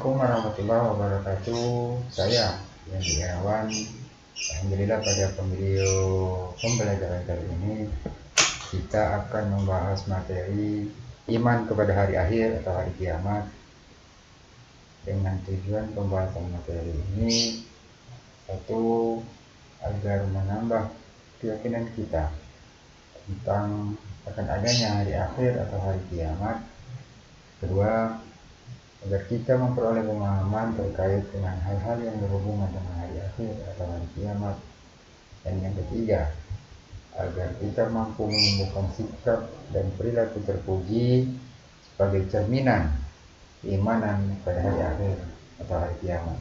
Assalamualaikum warahmatullahi wabarakatuh. Saya Yandi Irawan. Alhamdulillah pada video pembelajaran kali ini kita akan membahas materi iman kepada hari akhir atau hari kiamat. Dengan tujuan pembahasan materi ini, satu, agar menambah keyakinan kita tentang akan adanya hari akhir atau hari kiamat. Kedua, agar kita memperoleh pemahaman terkait dengan hal-hal yang berhubungan dengan hari akhir atau hari kiamat. Dan yang ketiga, agar kita mampu menumbuhkan sikap dan perilaku terpuji sebagai cerminan keimanan pada hari akhir atau hari kiamat.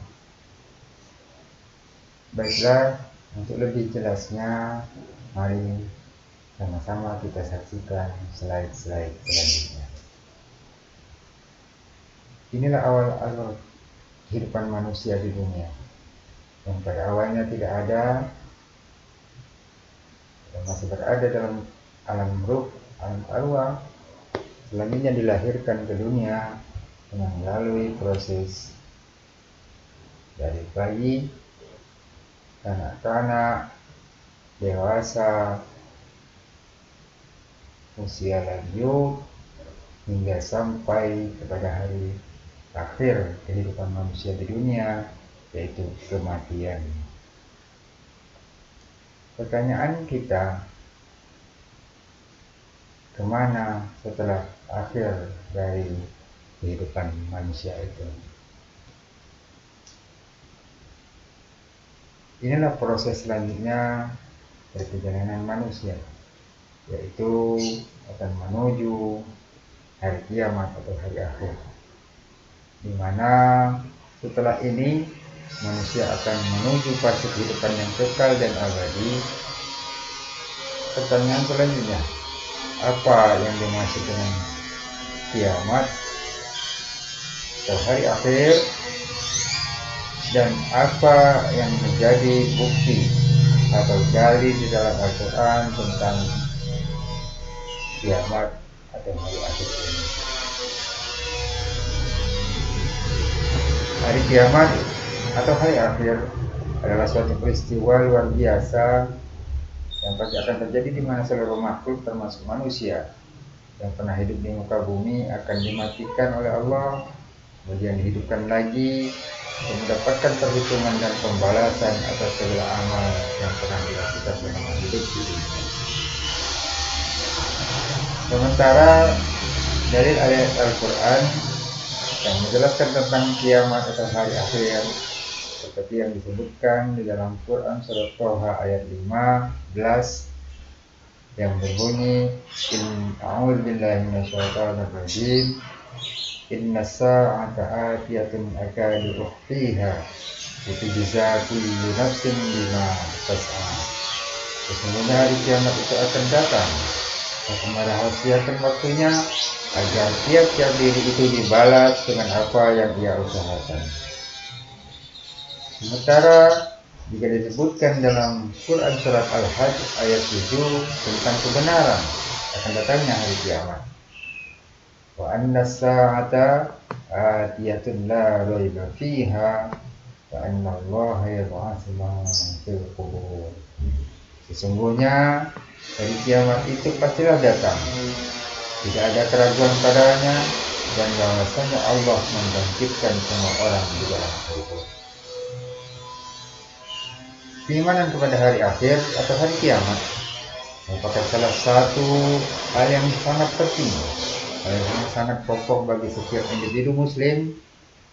Baiklah, untuk lebih jelasnya, mari sama-sama kita saksikan slide-slide selanjutnya. Inilah awal kehidupan manusia di dunia, yang pada awalnya tidak ada dan masih berada dalam alam ruh, alam arwah. Selanjutnya dilahirkan ke dunia dengan melalui proses dari bayi, kanak-kanak, dewasa, usia lanjut, hingga sampai kepada hari akhir kehidupan manusia di dunia, yaitu kematian. Pertanyaan kita, kemana setelah akhir dari kehidupan manusia itu? Inilah proses selanjutnya dari perjalanan manusia, yaitu akan menuju hari kiamat atau hari akhir, di mana setelah ini manusia akan menuju fase kehidupan yang kekal dan abadi. Pertanyaan selanjutnya, apa yang dimaksud dengan kiamat atau hari akhir, dan apa yang menjadi bukti atau dalil di dalam Al-Quran tentang kiamat atau hari akhir ini? Hari kiamat atau hari akhir adalah suatu peristiwa luar biasa yang pasti akan terjadi di mana seluruh makhluk termasuk manusia yang pernah hidup di muka bumi akan dimatikan oleh Allah, kemudian dihidupkan lagi untuk mendapatkan perhitungan dan pembalasan atas segala amal yang pernah dilakukan selama hidup di dunia. Sementara dari ayat Al-Quran yang menjelaskan tentang kiamat atau hari akhir seperti yang disebutkan di dalam Quran surat Thaha ayat 15 yang berbunyi, A'udzubillahi minasyaitonir rajim, innas sa'ata atiyatun akadu ukhfiha litujza kullu nafsin bima tas'a. Sesungguhnya hari kiamat itu akan datang, aku merahasiakan waktunya agar tiap-tiap diri itu dibalas dengan apa yang ia usahakan. Sementara jika disebutkan dalam Quran surat Al-Hajj ayat 7 tentang kebenaran akan datangnya hari kiamat, wa anna as-sa'ata atiyatun la raiba fiha wa anna Allaha yab'atsu man fil qubur. Sesungguhnya hari kiamat itu pastilah datang, tidak ada keraguan padanya, dan bahwasanya Allah membangkitkan semua orang di dalam kubur. Keimanan kepada hari akhir atau hari kiamat merupakan salah satu hal yang sangat penting, hal yang sangat pokok bagi setiap individu muslim,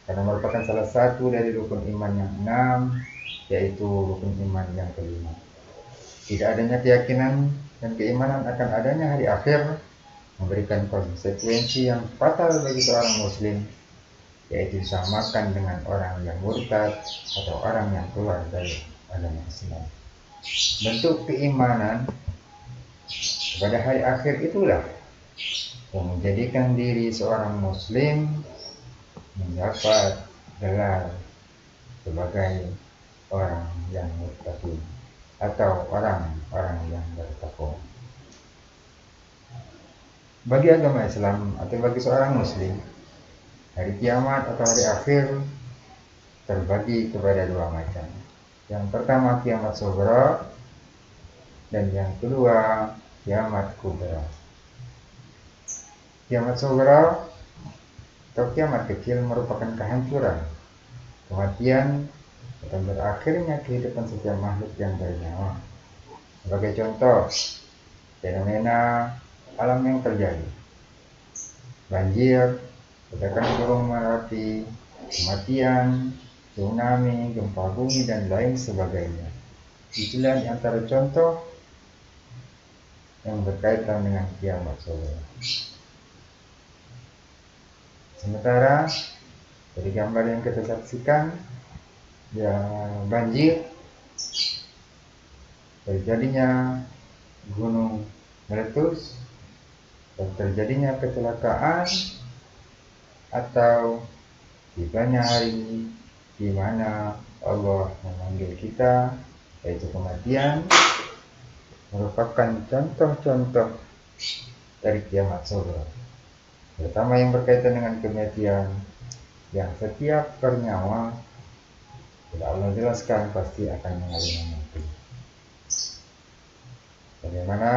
karena merupakan salah satu dari rukun iman yang 6, yaitu rukun iman yang kelima. Tidak adanya keyakinan dan keimanan akan adanya hari akhir memberikan konsekuensi yang fatal bagi seorang muslim, yaitu disamakan dengan orang yang murtad atau orang yang keluar dari agama Islam. Bentuk keimanan kepada hari akhir itulah yang menjadikan diri seorang muslim mendapat gelar sebagai orang yang muttaqin atau orang-orang yang bertakwa. Bagi agama Islam atau bagi seorang muslim, Hari kiamat atau hari akhir terbagi kepada dua macam. Yang pertama kiamat sughra dan yang kedua kiamat kubra. Kiamat sughra atau kiamat kecil merupakan kehancuran, kematian, dan berakhirnya kehidupan setiap makhluk yang bernyawa. Sebagai contoh, fenomena alam yang terjadi: banjir, ledakan gunung Merapi, kematian, tsunami, gempa bumi, dan lain sebagainya. Itulah di antara contoh yang berkaitan dengan kiamat sughra. Sementara dari gambar yang kita saksikan, ya banjir, terjadinya gunung meletus, dan terjadinya kecelakaan, atau tibanya hari di mana Allah memanggil kita, yaitu kematian, merupakan contoh-contoh dari kiamat sughra. Terutama yang berkaitan dengan kematian, yang setiap bernyawa, bila Allah jelaskan, pasti akan mengalami mati. Bagaimana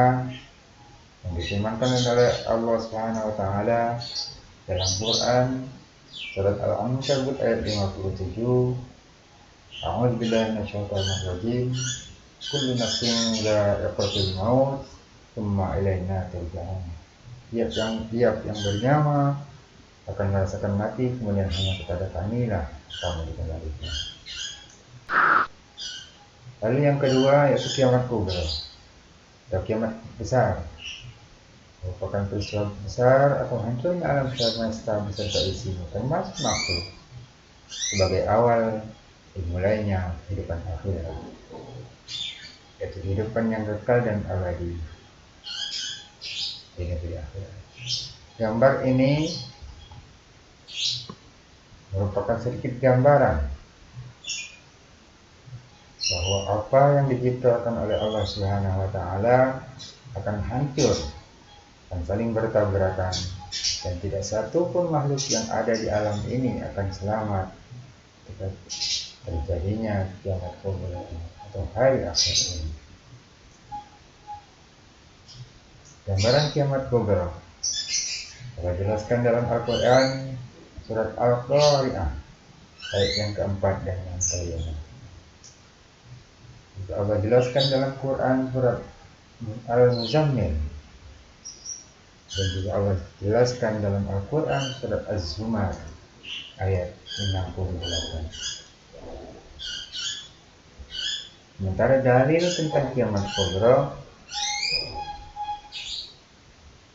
yang difirmankan oleh Allah Subhanahu wa taala dalam Quran surat Al-Ankabut ayat 57, A'udzu billahi minasyaitonir rajim, kullu nafsin dha'iqatul maut, tsumma ilaina turja'un. Tiap yang bernyawa akan merasakan mati, kemudian hanya kepada Kami-lah kamu dikembalikan. Lalu yang kedua yaitu kiamat kubra atau kiamat besar, merupakan peristiwa besar atau hancurnya alam semesta beserta isinya, termasuk makhluk, sebagai awal dimulainya kehidupan akhirat, yaitu kehidupan yang kekal dan abadi di negeri akhirat. Gambar ini merupakan sedikit gambaran bahwa apa yang diciptakan oleh Allah Subhanahu wa taala akan hancur dan saling bertabrakan, dan tidak satu pun makhluk yang ada di alam ini akan selamat ketika terjadinya kiamat kubra atau hari akhir ini. Gambaran kiamat kubra telah jelaskan dalam Al-Quran surat Al-Qari'ah ayat yang keempat dan yang kelima. Allah jelaskan dalam Quran surat Al-Muzammil, dan juga Allah jelaskan dalam Al-Quran surat Az-Zumar ayat 68. Sementara dalil tentang kiamat kubra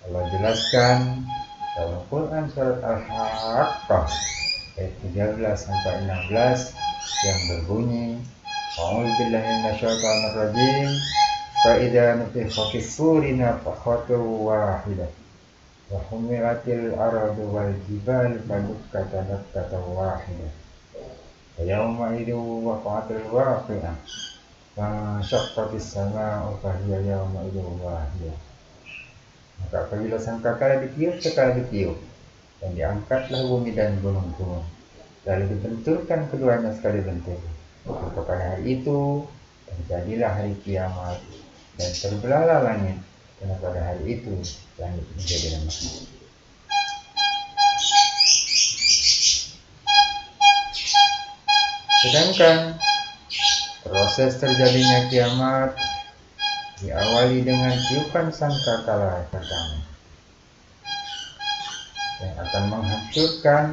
Allah jelaskan dalam Quran surat Al-Haqqah ayat 13 sampai 16 yang berbunyi, A'udzu billahi minasyaitonir rajim, fa idza nufikha fis-suri nafakhatan wahidah wa humilatil ardu wal jibalu fadukkata dakkatan wahidah wa yawma idzin waqa'atil waqi'ah wa syaqqatis samaa'u fa hiya yawma idzin wahiyah. Maka apabila sangkakala ditiup sekali ditiup, dan diangkatlah bumi dan gunung-gunung, lalu dibenturkan keduanya sekali bentur. Maka pada hari itu terjadilah hari kiamat, dan terbelahlah langit, karena pada hari itu langit menjadi lemah. Sedangkan proses terjadinya kiamat diawali dengan tiupan sangkakala pertama yang akan menghancurkan,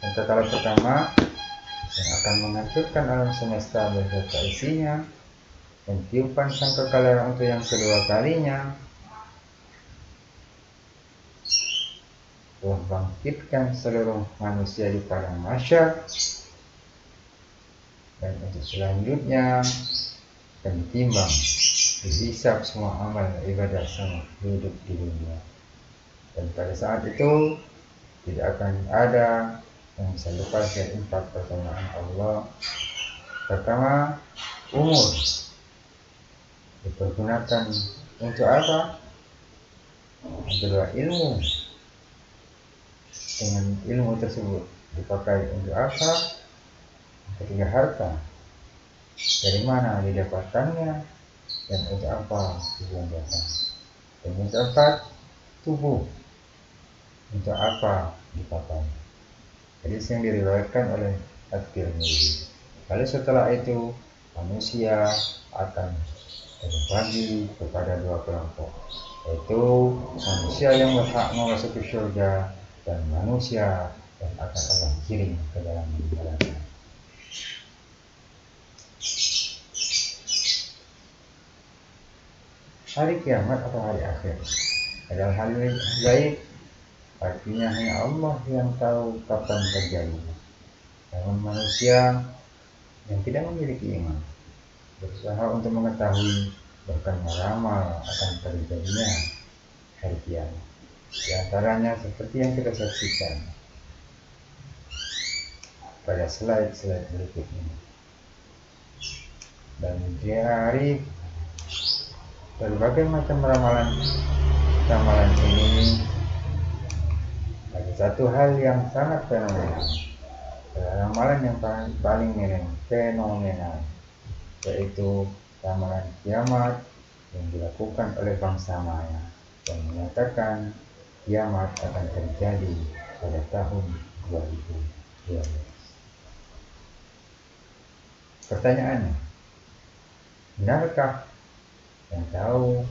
sangkakala pertama yang akan menghancurkan alam semesta beserta isinya, dan tiupan sangkakala untuk yang kedua kalinya telah bangkitkan seluruh manusia di padang mahsyar, dan untuk selanjutnya akan ditimbang, dihisab semua amal ibadah sama hidup di dunia. Dan pada saat itu tidak akan ada yang bisa lepas dari 4 pertanyaan Allah. Pertama, umur dipergunakan untuk apa? Yang kedua, ilmu. dengan ilmu tersebut dipakai untuk apa? Ketiga, harta, dari mana didapatkannya dan untuk apa dibelanjakan. Dan yang keempat, tubuh, untuk apa dipakai. Jadi yang diriwayatkan oleh At-Tirmidzi. Lalu setelah itu manusia akan terbagi kepada dua kelompok, yaitu manusia yang berhak memasuki surga dan manusia yang akan Allah kirim ke dalam neraka. Hari kiamat atau hari akhir adalah hal yang gaib, artinya hanya Allah yang tahu kapan terjadi. Namun manusia yang tidak memiliki iman berusaha untuk mengetahui, bahkan meramal akan terjadinya hari kiamat. Di antaranya seperti yang kita saksikan pada slide berikut ini. Dan di hari berbagai macam ramalan ini ada satu hal yang sangat fenomenal, ramalan yang paling fenomenal, yaitu ramalan kiamat yang dilakukan oleh bangsa Maya yang menyatakan kiamat akan terjadi pada tahun 2012. Pertanyaannya, benarkah yang tahu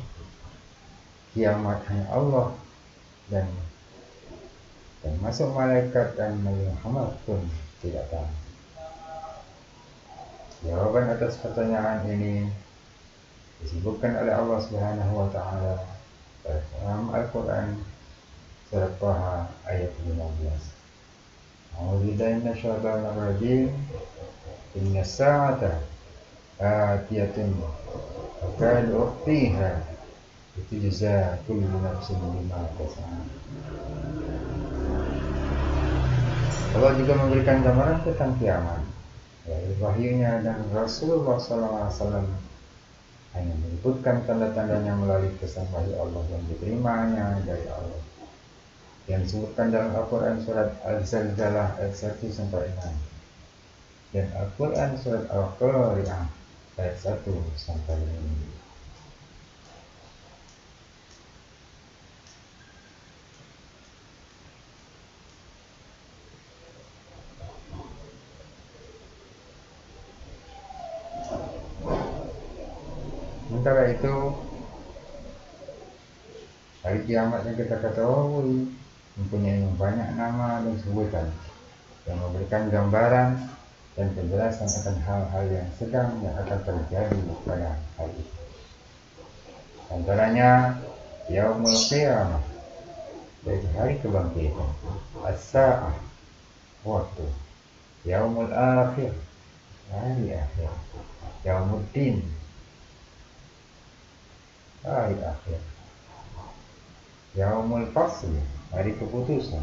kiamat hanya Allah dan termasuk malaikat dan Nabi Muhammad pun tidak tahu? Jawaban atas pertanyaan ini disebutkan oleh Allah Subhanahu wa taala dalam Al-Qur'an surat Taha ayat 15. A'udzubillahi minasyaitonir rajim. Innas sa'ata atiyatun akadu ukhfiha litujza kullu nafsin bima kasabat. Allah juga memberikan gambaran tentang kiamat. Dari wahyunya dan Rasulullah SAW hanya menyebutkan tanda-tandanya melalui pesan wahyu Allah yang diterimanya dari Allah, yang disebutkan dalam Al-Quran surat Al-Zalzalah ayat 1-6 dan Al-Quran surat Al-Qari'ah ayat 1-5. Sementara itu, hari kiamat yang kita ketahui mempunyai banyak nama dan sebutan yang memberikan gambaran dan penjelasan akan hal-hal yang sedang yang akan terjadi pada hari itu. Antaranya Yaumul Qiyamah, yaitu hari kebangkitan, As-Sa'ah, waktu, Yaumul Akhir, hari akhir, Yaumuddin, hari akhir, Yaumul Fasl, hari keputusan,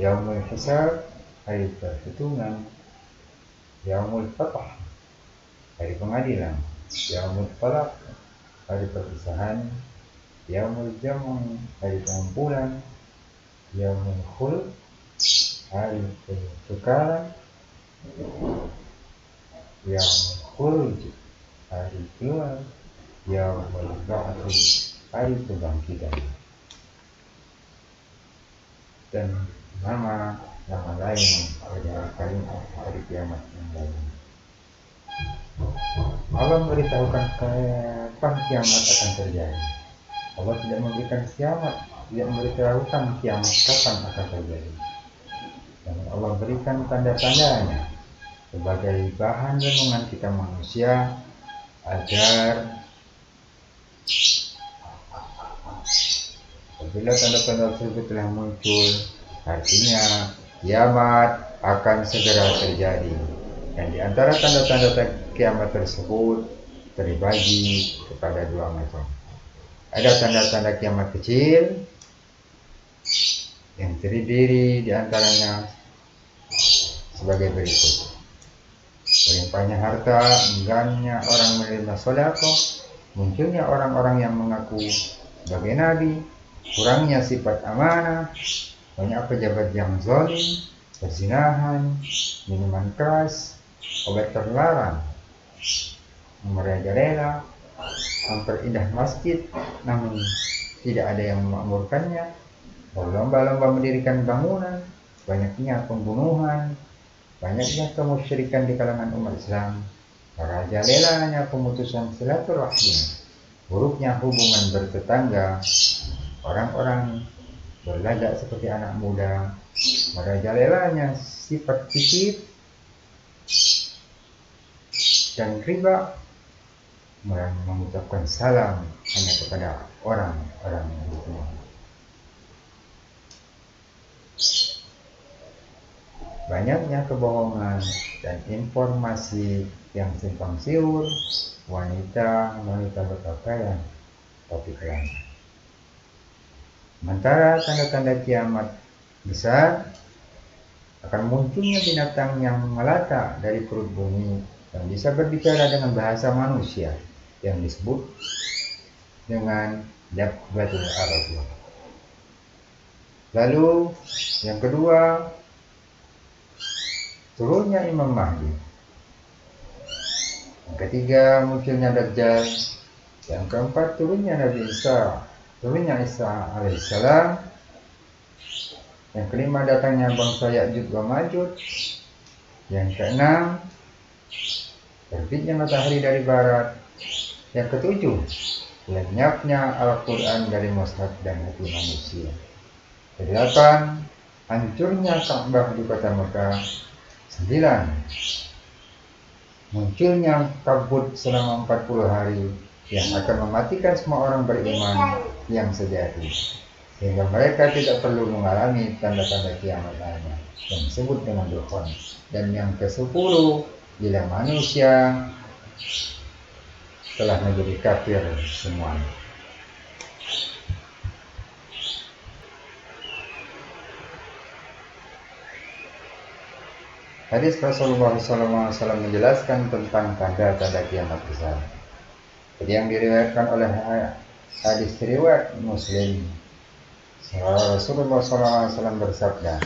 Yaumul Hisab, hari perhitungan, Yaumul Fatah, hari pengadilan, Yaumul Talaq, hari perpisahan, Yaumul Jam', hari pengumpulan, Yaumul Khulud, hari ketukaran, Yaumul Khuruj, hari keluar, Yaumul Ba'ts, hari kebangkitan, dan nama lain pada hari kiamat yang lain. Allah memberitahukan kapan kiamat akan terjadi. Allah tidak memberitahukan kiamat kapan akan terjadi. Dan Allah berikan tanda-tandanya sebagai bahan renungan kita manusia agar apabila tanda-tanda tersebut telah muncul, artinya kiamat akan segera terjadi. Dan di antara tanda-tanda kiamat tersebut terbagi kepada dua macam. Ada tanda-tanda kiamat kecil yang terdiri di antaranya sebagai berikut: melimpahnya harta, enggannya orang menerima sedekah, munculnya orang-orang yang mengaku sebagai nabi, kurangnya sifat amanah, Banyak pejabat yang zalim, perzinahan, minuman keras, obat terlarang, merajalela, memperindah masjid, namun tidak ada yang memakmurkannya, berlomba-lomba mendirikan bangunan, banyaknya pembunuhan, banyaknya kemusyrikan di kalangan umat Islam, merajalelanya pemutusan silaturahim, buruknya hubungan bertetangga, orang-orang berlagak seperti anak muda, merajalelanya sifat titip dan riba, mengucapkan salam hanya kepada orang-orang yang dikenal. Banyaknya kebohongan dan informasi yang simpang siur, wanita berpakaian tapi telanjang. Sementara tanda-tanda kiamat besar akan munculnya binatang yang melata dari perut bumi yang bisa berbicara dengan bahasa manusia yang disebut dengan Dabbatul Arab. Lalu yang kedua, turunnya Imam Mahdi. Yang ketiga, munculnya Dajjal. Yang keempat, turunnya Isa alaihissalam. Yang kelima, datangnya bangsa Ya'juj wa Ma'juj. Yang keenam, terbitnya matahari dari barat. Yang ketujuh, lenyapnya Al-Quran dari mushaf dan hati manusia. Kedelapan, hancurnya Ka'bah di kota Mekah. 9, munculnya kabut selama 40 hari yang akan mematikan semua orang beriman yang sejati, sehingga mereka tidak perlu mengalami tanda-tanda kiamat lainnya yang disebut dengan dukhon. Dan yang ke-10, bila manusia telah menjadi kafir semuanya. Hadis Rasulullah SAW menjelaskan tentang tanda-tanda kiamat besar. Jadi yang diriwayatkan oleh hadis riwayat Muslim, Rasulullah SAW bersabda,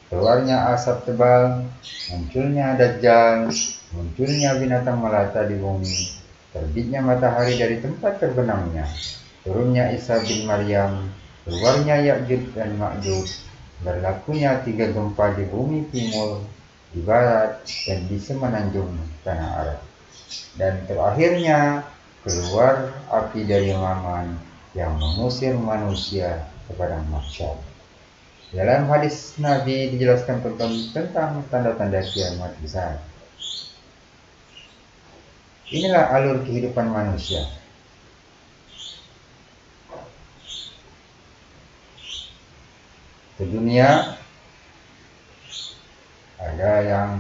keluarnya asap tebal, munculnya Dajjal, munculnya binatang melata di bumi, terbitnya matahari dari tempat terbenamnya, turunnya Isa bin Maryam, keluarnya Ya'juj dan Ma'juj, berlakunya 3 gempa di bumi timur, di barat, dan di semenanjung tanah Arab, dan terakhirnya keluar api dari Yaman yang mengusir manusia kepada mahsyar. Dalam hadis Nabi dijelaskan tentang tanda-tanda kiamat besar. Inilah alur kehidupan manusia. Di dunia ada yang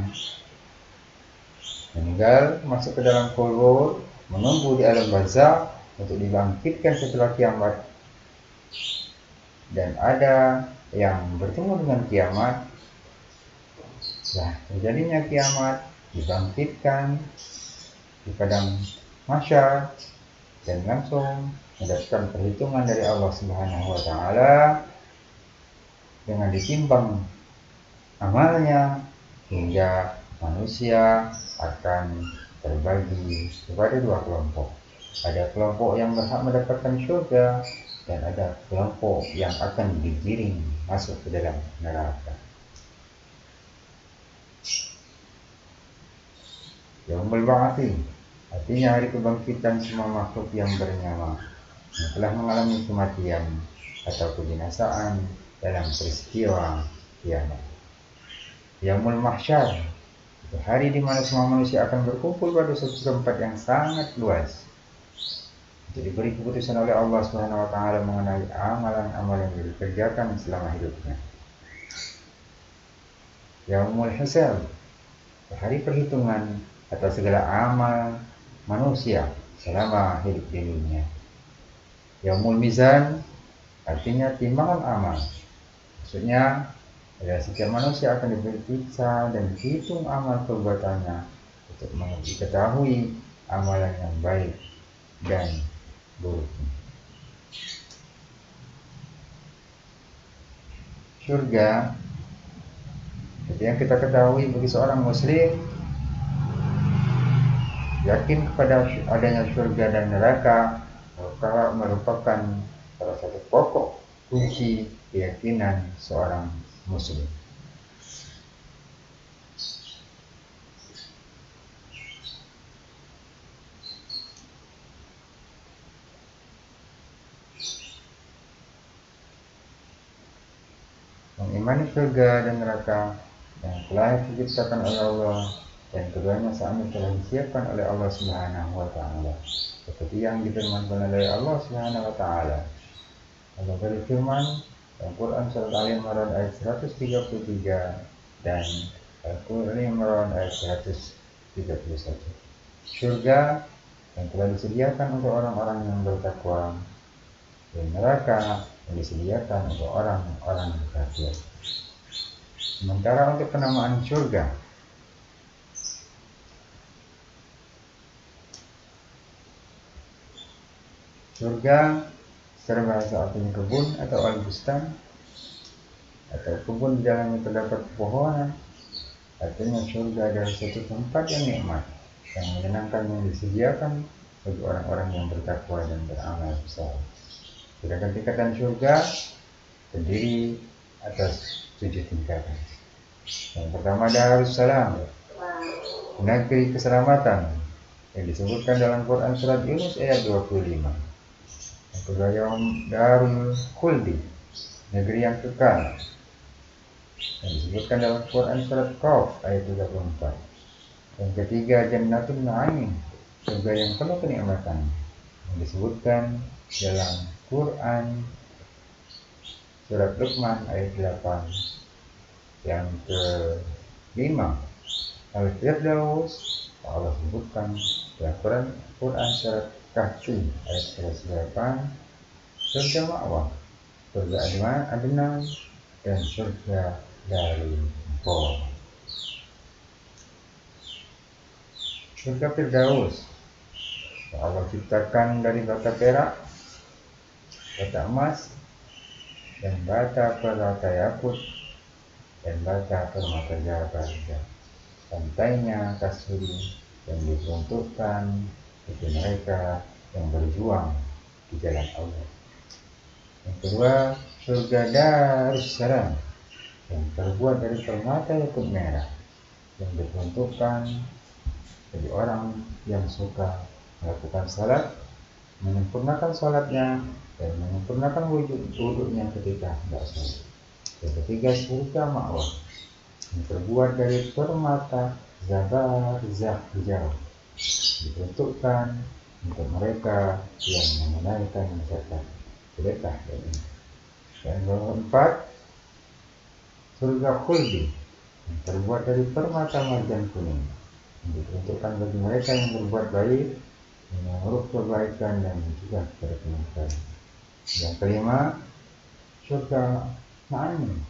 meninggal, masuk ke dalam kubur, menunggu di alam barzakh untuk dibangkitkan setelah kiamat. Dan ada yang bertemu dengan kiamat, setelah terjadinya kiamat, dibangkitkan di padang mahsyar dan langsung mendapatkan perhitungan dari Allah Subhanahu wa taala dengan ditimbang amalnya, hingga manusia akan terbagi kepada 2 kelompok. Ada kelompok yang berhak mendapatkan surga dan ada kelompok yang akan digiring masuk ke dalam neraka. Yaumul Ba'ats, artinya hari kebangkitan semua makhluk yang bernyawa yang telah mengalami kematian atau kebinasaan dalam peristiwa kiamat. Yaumul Mahsyar, itu hari di mana semua manusia akan berkumpul pada suatu tempat yang sangat luas. Jadi diberi keputusan oleh Allah Subhanahu wa taala mengenai amalan-amalan yang dikerjakan selama hidupnya. Yaumul Hisab, hari perhitungan atas segala amal manusia selama hidup di dunia. Yaumul Mizan, artinya timbangan amal. Maksudnya setiap manusia akan diperiksa dan dihitung amal perbuatannya untuk diketahui amalan yang baik dan buruk. surga, jadi yang kita ketahui bagi seorang muslim, yakin kepada adanya surga dan neraka merupakan salah satu pokok kunci keyakinan seorang muslim. Mengimani surga dan neraka yang telah diciptakan oleh Allah dan keduanya sama telah disiapkan oleh Allah Subhanahu wa taala. Seperti yang difirmankan oleh Allah Subhanahu wa taala. Allah berfirman dalam Quran surat Al-Imran ayat 133 dan Al-Imran ayat 131. Surga yang telah disediakan untuk orang-orang yang bertakwa dan neraka yang disediakan untuk orang-orang kafir. Sementara untuk penamaan surga, secara bahasa artinya kebun atau al-bustan, atau kebun di dalamnya terdapat pepohonan. Artinya surga adalah satu tempat yang nikmat, yang menyenangkan, yang disediakan bagi orang-orang yang bertakwa dan beramal saleh. Sedangkan tingkatan surga terdiri atas 7 tingkatan. Yang pertama Darussalam, negeri keselamatan, yang disebutkan dalam Quran surat Yunus ayat 25. Yang kedua Darul Khuldi, negeri yang kekal, yang disebutkan dalam Quran surat Qaf ayat 34. Yang ketiga Jannatun Na'im, surga yang penuh kenikmatan, yang disebutkan dalam Quran surat Luqman ayat 8. Yang kelima Al-Firdaus, Allah sebutkan dalam Quran surat Kahfi ayat 108, surga ma'wah, surga Adnan, dan surga dari Bawah. Surga Firdaus Allah ciptakan dari bata perak, bata emas, dan bata permata yakut, dan bata permata jabal. Pantainya kasuri yang diperuntukkan bagi mereka yang berjuang di jalan Allah. Yang kedua, surga Darussalam yang terbuat dari permata yakut merah, yang diperuntukkan bagi orang yang suka melakukan salat, menyempurnakan salatnya, dan menyempurnakan wudhunya ketika hendak salat. Yang ketiga, surga ma'wah yang terbuat dari permata zabarzah hijau, diperuntukkan untuk mereka yang menunaikan zakat sedekah. Dan yang keempat, surga khuldi yang terbuat dari permata marjan kuning, yang diperuntukkan bagi mereka yang berbuat baik, menurut kebaikan dan juga keberkatan. Yang kelima, surga Na'im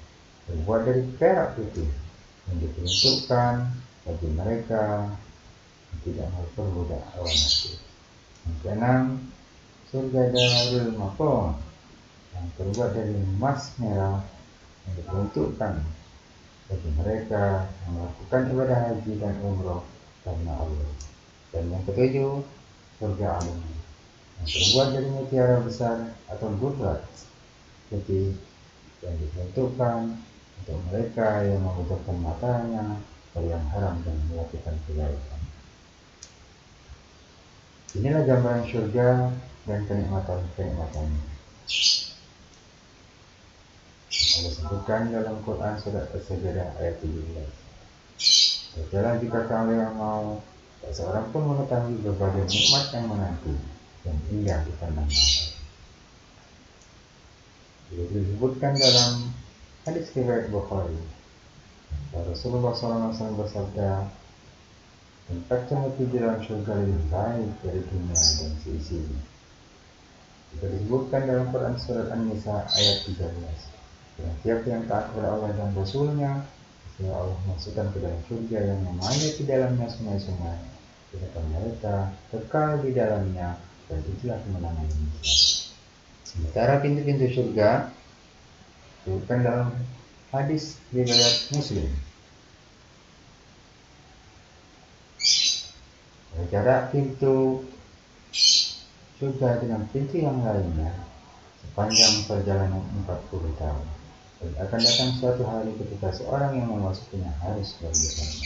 terbuat dari perak putih, yang diperuntukkan bagi mereka yang tidak memperbudak hawa nafsu. Yang keenam, surga Darul Maqam yang terbuat dari emas merah, yang diperuntukkan bagi mereka yang melakukan ibadah haji dan umroh karena Allah. Dan yang ketujuh, surga alam yang terbuat dari mutiara besar atau gudrat putih, yang diperuntukkan untuk mereka yang membutuhkan matanya dari yang haram dan melakukan kebaikan. Inilah gambaran surga dan kenikmatan-kenikmatannya. Allah sebutkan dalam Quran surat As-Sajdah ayat 17. Berjalan jika kalian mau, tak seorang pun mengetahui berbagai nikmat yang menanti dan indah di pandang mata. Disebutkan dalam hadis riwayat Bukhari, Rasulullah SAW bersabda, tempat cemeti di dalam surga lebih baik dari dunia dan seisinya. Juga disebutkan dalam Quran surat An-Nisa ayat 13. Dan siapa yang taat kepada Allah dan Rasulnya, setelah Allah masukkan ke dalam surga yang mengalir di dalamnya sungai-sungai, sedangkan mereka kekal di dalamnya, dan itulah kemenangan Islam. Sementara pintu-pintu surga disebutkan dalam hadis riwayat Muslim. Jarak pintu surga dengan pintu yang lainnya sepanjang perjalanan 40 tahun. Dan akan datang suatu hari ketika seorang yang memasukinya harus berjamaah.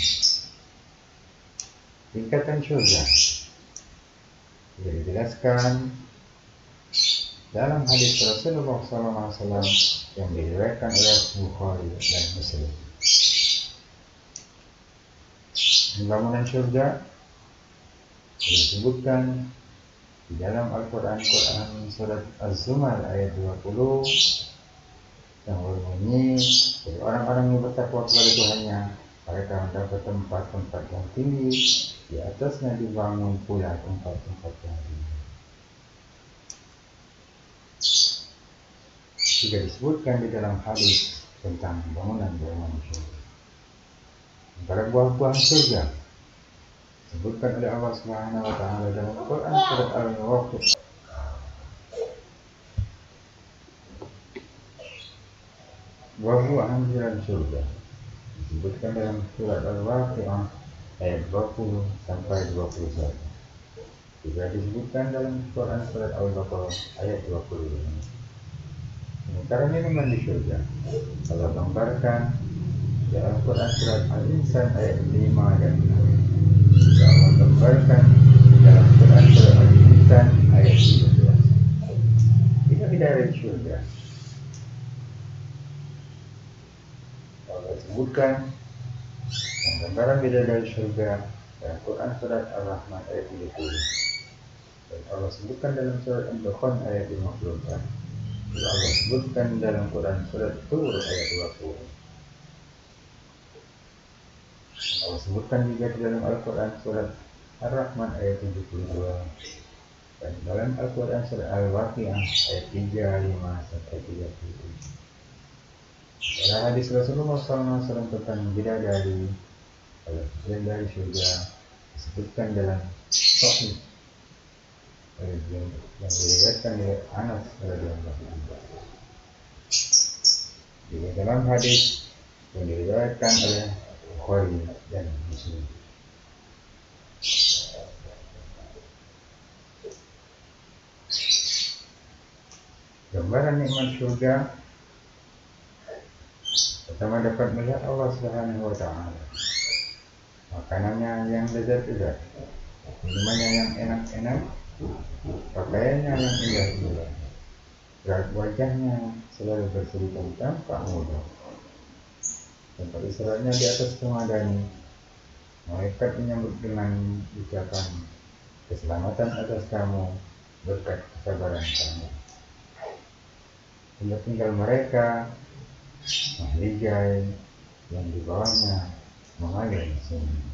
Tingkatan surga sudah dijelaskan dalam hadis Rasulullah SAW yang diriwayatkan oleh Bukhari dan Muslim. Bangunan surga disebutkan di dalam Al-Quran surat Az-Zumar ayat 20 yang berbunyi, jadi orang-orang yang bertakwa kepada Tuhannya, mereka mendapat tempat-tempat yang tinggi, di atasnya dibangun pula tempat-tempat yang tinggi. Juga disebutkan di dalam hadis tentang bangunan-bangunan surga. Antara buah-buah surga disebutkan oleh Allah Subhanahu wa taala dalam Al-Quran surat Al-Waqiah. Buah-buahan jalan surga disebutkan dalam surat Al-Waqiah ayat 20 sampai 21. Juga disebutkan dalam Quran surat Al-Baqarah ayat 25. Sementara minuman di surga Allah gambarkan dalam Quran surat Al-Insan ayat 5 dan 6. Juga Allah gambarkan dalam Quran surat Al-Insan ayat 17. Kita bidadari surga Allah sebutkan yang gambaran bidadari surga dalam Quran surat Al-Rahman ayat 30. Dan Allah sebutkan dalam surat Al-Dukhan ayat 54. Dan Allah sebutkan dalam Quran surat Tur ayat 20. Allah sebutkan juga di dalam Al-Quran surat Ar-Rahman ayat 72. Dan dalam Al-Quran surat Al-Waqiah ayat 35 sampai 37. Dalam hadis Rasulullah SAW tentang bidadari surga disebutkan dalam Sahih yang diriwayatkan oleh Anas radhiyallahu anhu. Juga dalam hadis yang diriwayatkan oleh Bukhari dan Muslim. Gambaran nikmat surga pertama dapat melihat Allah Subhanahu wa taala. Makanannya yang lezat-lezat, minumannya yang enak-enak, pakaiannya yang indah-indah. Gerak wajahnya selalu berseri tanpa mudah. Tempat istirahatnya di atas pemadani. Malaikat menyambut dengan ucapan keselamatan atas kamu berkat kesabaran kamu. Tempat tinggal mereka mahligai yang di bawahnya mengalir sunyi.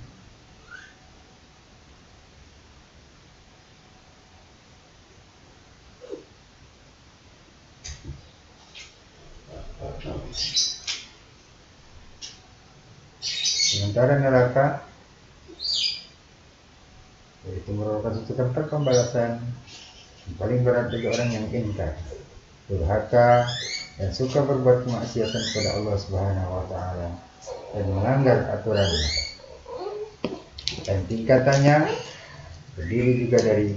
Sementara neraka yaitu merupakan satu tempat pembalasan yang paling berat bagi orang yang ingkar, durhaka, dan suka berbuat kemaksiatan kepada Allah Subhanahu wa taala dan melanggar aturannya. Dan tingkatannya terdiri juga dari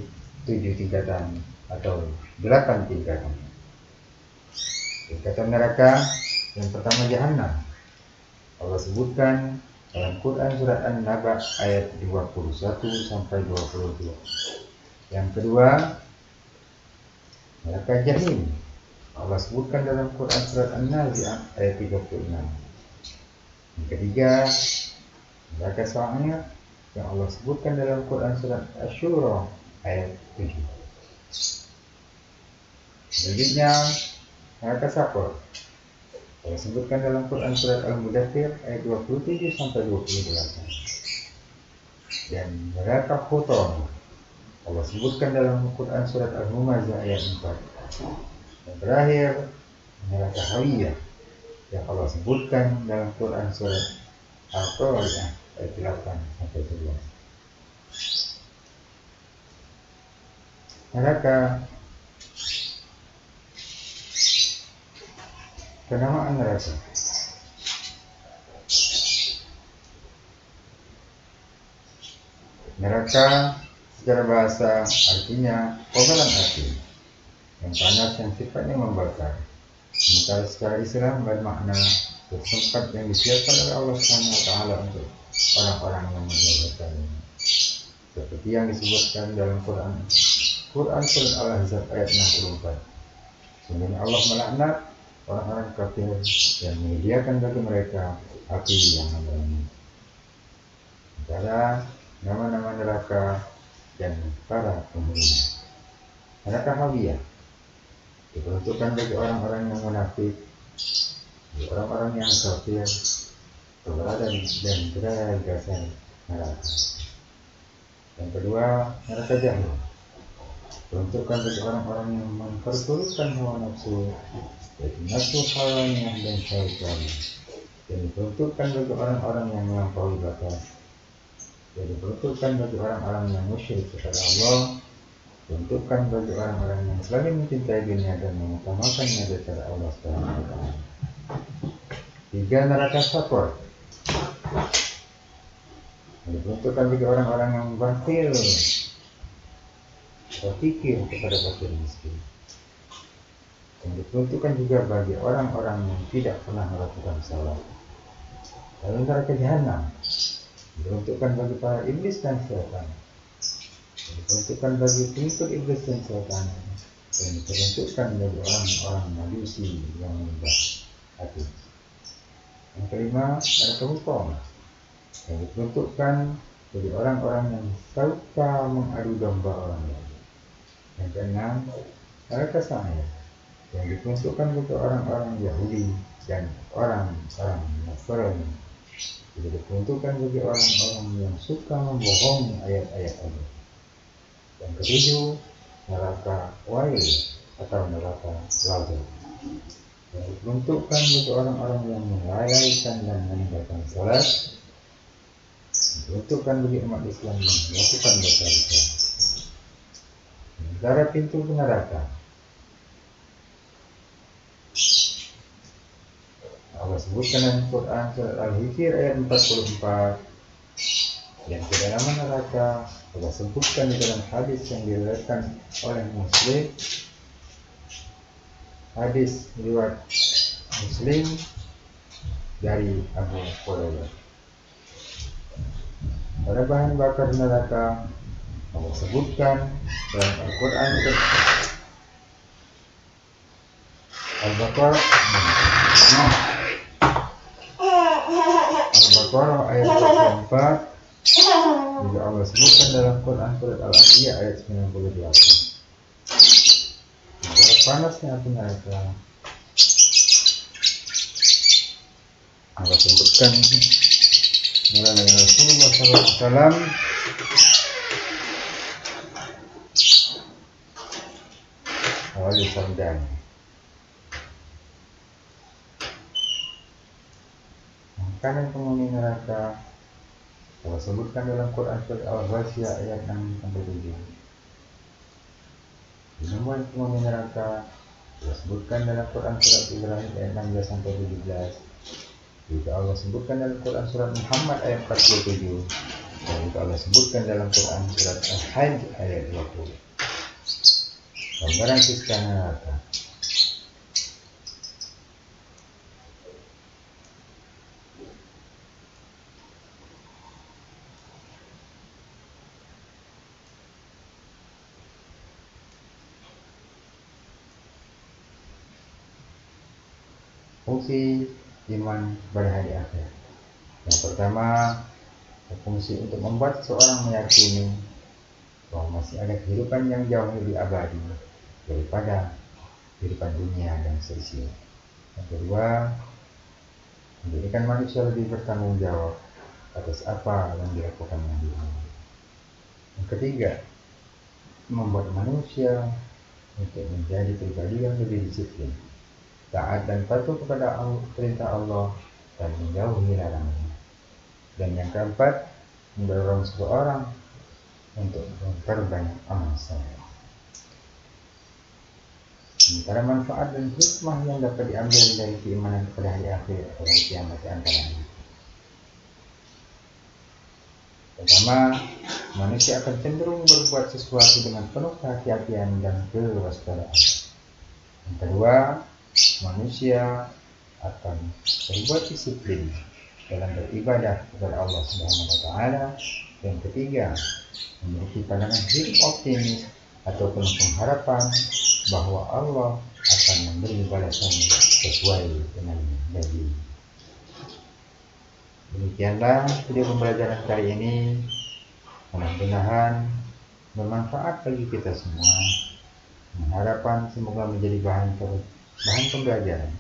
7 tingkatan atau 8 tingkatan. Tingkatan neraka yang pertama Jahannam. Allah sebutkan dalam Quran surat An-Naba ayat 21 sampai 22. Yang kedua neraka Jahim. Allah sebutkan dalam Quran surat An-Nazi'ah ayat 36. Yang ketiga neraka Sa'ir yang Allah sebutkan dalam Quran surat Asy-Syura ayat 7. Selanjutnya neraka Saqar Allah sebutkan dalam Quran surat Al-Mudaththir ayat 27 sampai 28. Dan neraka Hutam Allah sebutkan dalam Quran surat Al-Humazah ayat 4. Dan terakhir neraka Hawiyah yang Allah sebutkan dalam Quran surat Al-Qari'ah ayat 8 sampai 11. Neraka, penamaan neraka Neraka secara bahasa artinya kobaran api yang panas yang sifatnya membakar. Sementara secara Islam bermakna tempat yang disiapkan oleh Allah SWT untuk orang-orang yang menjalankannya. Seperti yang disebutkan dalam Quran surat Al-Ahzab ayat 64. Sungguhnya Allah melaknat orang-orang kafir dan menyediakan bagi mereka api yang menyala. Antara nama-nama neraka dan para penghuninya. Neraka Hawiyah diperuntukkan bagi orang-orang yang munafik, orang-orang yang kafir, keberadaan dan berada di dasar neraka. Yang kedua, neraka Jahannam diperuntukkan bagi orang-orang yang memperturutkan hawa nafsu, yaitu nafsu hawanya dan syaitan. Dan diperuntukkan bagi orang-orang yang melampaui batas. Dan diperuntukkan bagi orang-orang yang musyrik kepada Allah. Diperuntukkan bagi orang-orang yang selalu mencintai dunia dan mengutamakannya daripada Allah SWT. 3. Neraka Sakor diperuntukkan bagi orang-orang yang bakhil, berpikir kepada fakir miskin. Dan diperuntukkan juga bagi orang-orang yang tidak pernah melakukan salat. Lalu neraka Jahannam diperuntukkan bagi para iblis dan syaitan. Diperuntukkan bagi pengikut iblis dan syaitan. Dan diperuntukkan bagi orang-orang majusi yang menyembah hati. Yang kelima, neraka Hukum yang diperuntukkan bagi orang-orang yang suka mengadu domba orang lain. Yang keenam, neraka Sa'ir yang diperuntukkan bagi orang-orang Yahudi dan orang-orang Nasrani. Juga diperuntukkan bagi orang-orang yang suka membohongi ayat-ayat Allah. Yang ketujuh, neraka Wail atau neraka Lazar yang diperuntukkan bagi orang-orang yang melalaikan dan meninggalkan salat. Diperuntukkan bagi umat Islam yang melakukan dosa-dosa. Antara pintu neraka, Allah sebutkan dalam Quran surat Al-Hijr ayat 44. Dan kedalaman neraka Allah sebutkan di dalam hadis yang diriwayatkan oleh Muslim. Hadis riwayat Muslim dari Abu Hurairah. Pada bahan bakar neraka Allah sebutkan dalam Al-Quran Al-Baqarah ayat 24. Juga Allah sebutkan dalam Quran surat Al-Anbiya ayat 98. Kalau panasnya api neraka Allah sebutkan melalui Rasulullah SAW awal sabdan. Makanan penghuni neraka Allah sebutkan dalam Quran surat Al-Ghasyiyah ayat 6-7. Minuman penghuni neraka Allah sebutkan dalam Quran surat Ibrahim ayat 16-17. Juga Allah sebutkan dalam Quran surat Muhammad ayat 47. Dan juga Allah sebutkan dalam Quran surat Al-Hajj ayat 20. Gambaran siksa neraka. Fungsi iman pada hari akhir. Yang pertama, berfungsi untuk membuat seorang meyakini bahwa masih ada kehidupan yang jauh lebih abadi daripada kehidupan dunia dan seisinya. Yang kedua, menjadikan manusia lebih bertanggung jawab atas apa yang dilakukannya di dunia. Yang ketiga, membuat manusia untuk menjadi pribadi yang lebih disiplin, taat dan patuh kepada perintah Allah dan menjauhi larangannya. Dan yang keempat, mendorong seseorang untuk memperbanyak amal saleh. Sementara manfaat dan hikmah yang dapat diambil dari keimanan kepada hari akhir adalah kiamat antaranya. Pertama, manusia akan cenderung berbuat sesuatu dengan penuh kehati-hatian dan kewaspadaan. Yang kedua, manusia akan berbuat disiplin dalam beribadah kepada Allah Subhanahu wa taala. Yang ketiga, memiliki pandangan hidup optimis atau penuh pengharapan bahwa Allah akan memberi balasan sesuai dengan janji. Demikianlah video pembelajaran kali ini. Mudah-mudahan bermanfaat bagi kita semua. Harapan semoga menjadi bahan pembelajaran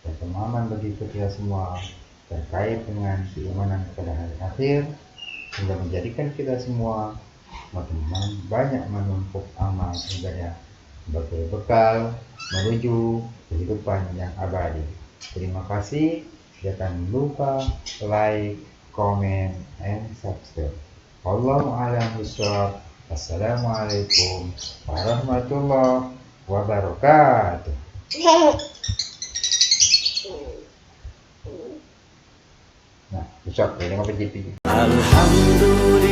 dan pemahaman bagi kita semua terkait dengan keimanan kepada hari akhir, sehingga menjadikan kita semua makin banyak menumpuk amal ibadah sebagai bekal menuju kehidupan yang abadi. Terima kasih. Jangan lupa like, comment, and subscribe. Wallahu a'lam bishawab. Assalamualaikum warahmatullahi wabarakatuh. Nah, besok ini mau pergi. Alhamdulillah.